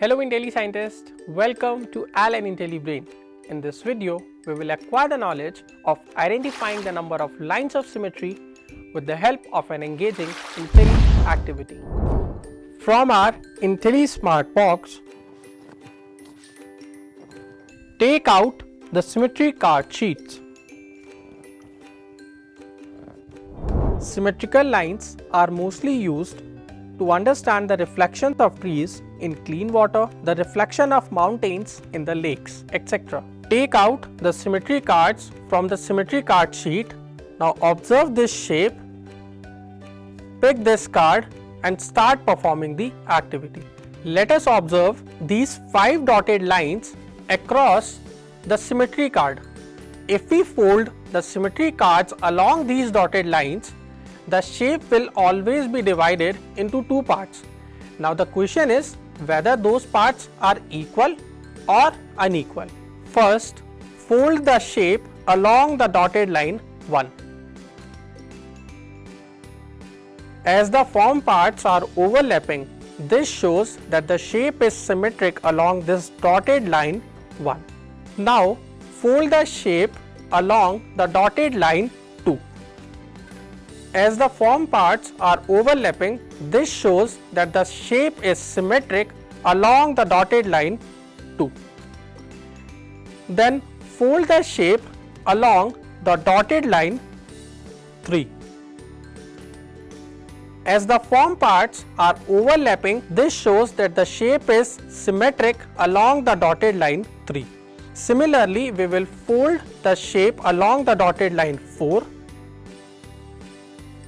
Hello Intelli scientists, welcome to ALLEN IntelliBrain. In this video, we will acquire the knowledge of identifying the number of lines of symmetry with the help of an engaging Intelli activity. From our Intelli SMART Box, take out the symmetry card sheets. Symmetrical lines are mostly used to understand the reflections of trees in clean water, the reflection of mountains in the lakes, etc. Take out the symmetry cards from the symmetry card sheet. Now observe this shape, pick this card and start performing the activity. Let us observe these 5 dotted lines across the symmetry card. If we fold the symmetry cards along these dotted lines, the shape will always be divided into 2 parts. Now the question is whether those parts are equal or unequal. First, fold the shape along the dotted line 1. As the form parts are overlapping, this shows that the shape is symmetric along this dotted line 1. Now fold the shape along the dotted line 2. As the form parts are overlapping, this shows that the shape is symmetric along the dotted line 2. Then fold the shape along the dotted line 3. As the form parts are overlapping, this shows that the shape is symmetric along the dotted line 3. Similarly, we will fold the shape along the dotted line 4.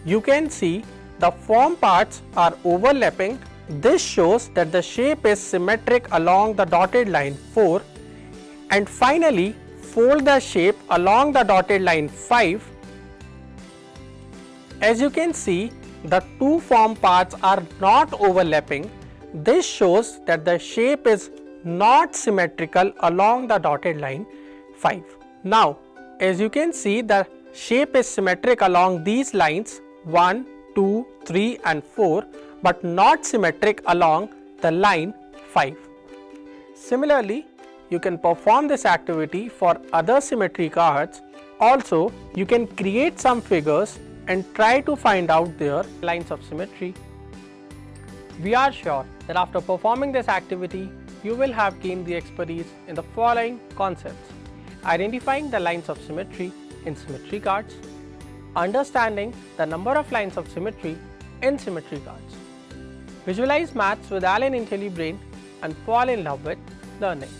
You can see the form parts are overlapping. This shows that the shape is symmetric along the dotted line 4. And finally, fold the shape along the dotted line 5. As you can see, the 2 form parts are not overlapping. This shows that the shape is not symmetrical along the dotted line 5. Now, as you can see, the shape is symmetric along these lines 1, 2, 3 and 4, but not symmetric along the line 5. Similarly, you can perform this activity for other symmetry cards. Also, you can create some figures and try to find out their lines of symmetry. We are sure that after performing this activity, you will have gained the expertise in the following concepts: identifying the lines of symmetry in symmetry cards, understanding the number of lines of symmetry in symmetry cards, visualize maths with ALLEN IntelliBrain and fall in love with learning.